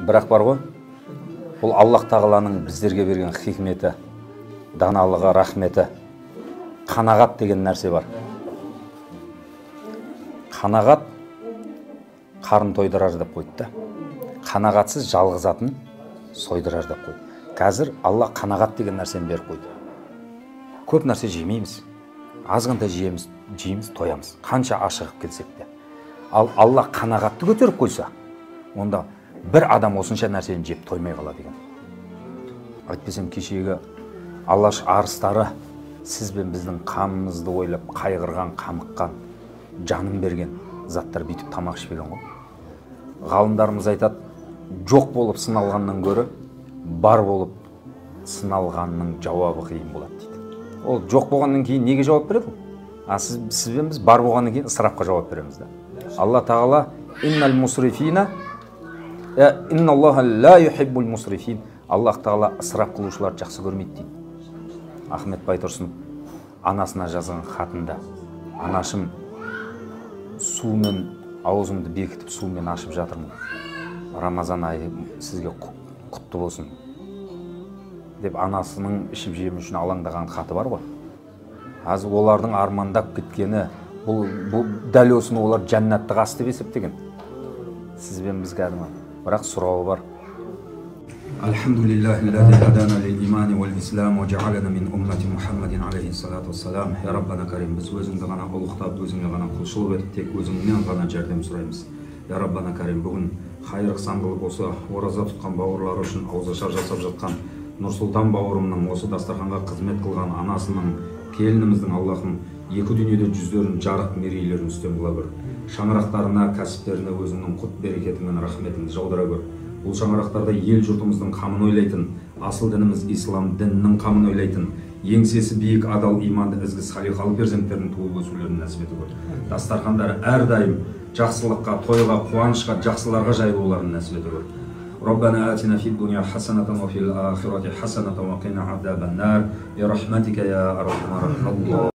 Бірақ бар ғой, бұл Аллах тағаланың біздерге берген хикметі, даналығы, рахметі. Қанағат деген нәрсе бар. Қанағат қарын тойдырар деп қойды. Қанағатсыз жалғызатын сойдырар деп қойды. Қазір Алла қанағат деген нәрсені беріп қойды. Көп нәрсе жемейміз. Азғантай жейміз, тоямыз. Қанша ашығып келсек те. Ал Алла қанағатты көтеріп қойса, онда бір адам осынша нәрсені жеп тоймай қалады екен. Айтпасам кешегі Аллаш арыстары сіз бен біздің қамымызды ойлап, қайғырған, қамыққан, жанын берген заттар бүйтіп тамақ ішпеген ғой. Ғалымдарымыз айтады, жоқ болып сыналғаннан гөрі бар болып сыналғанның жауабы қиын болады дейді. Ол жоқ болғаннан кейін неге жауап береді? Сіз бен біз бар болғаннан кейін ысырапқа жауап береміз да. Алла тағала инналлаха ла юхиббул мусрифин. Аллах тағала ысырап қылушыларды жақсы көрмейді дейді. Ахмет Байтұрсынов анасына жазған хатында: анашым, сумен аузымды бекітіп сумен ашып жатырмын. Рамазан айы сізге құтты болсын деп анасының ішіп жемі үшін алаңдаған хаты бар ғой. Аз олардың армандап кеткені, бұл дәл осыны олар жәннаттық ас деп есептеген. Сіз бен біз кәдімгі. Бірақ сұрауы бар. Алхамдулиллахи аллази хадана лил-имани вал-ислам ва жа'алана мин уммати Мухаммадин алейхи салату вассалам. Я Раббана карим, біз өзіңді ғана ұлықтап, өзіңе ғана құлшылық етіп, тек өзіңнен ғана жәрдем сұраймыз. Я Раббана карим, бүгін қайыр саңғылық осы ораза тұтқан бауырлар үшін ауызашар жасап жатқан Нұрсұлтан бауырымның, осы дастарханға қызмет қылған анасының, келініміздің Аллахым екі дүниеде жүздерін жарық мерейлерін үстем қыла көр. Шаңырақтарына, кәсіптеріне өзіңнің құт берекетімен рахметіңді жаудыра көр. Бұл шаңырақтарда ел жұртымыздың қамын ойлайтын, асыл дініміз ислам дінінің қамын ойлайтын, еңсесі биік адал иманды ізгі салиқалы перзенттердің туып өсулерін нәсіп ете көр. Дастархандары әрдайым жақсылыққа, тойға, қуанышқа, жақсыларға жайылуларын нәсіп ете көр. ربنا آتنا في الدنيا حسنة وفي الآخرة حسنة وقنا عذاب النار برحمتك يا أرحم الراحمين.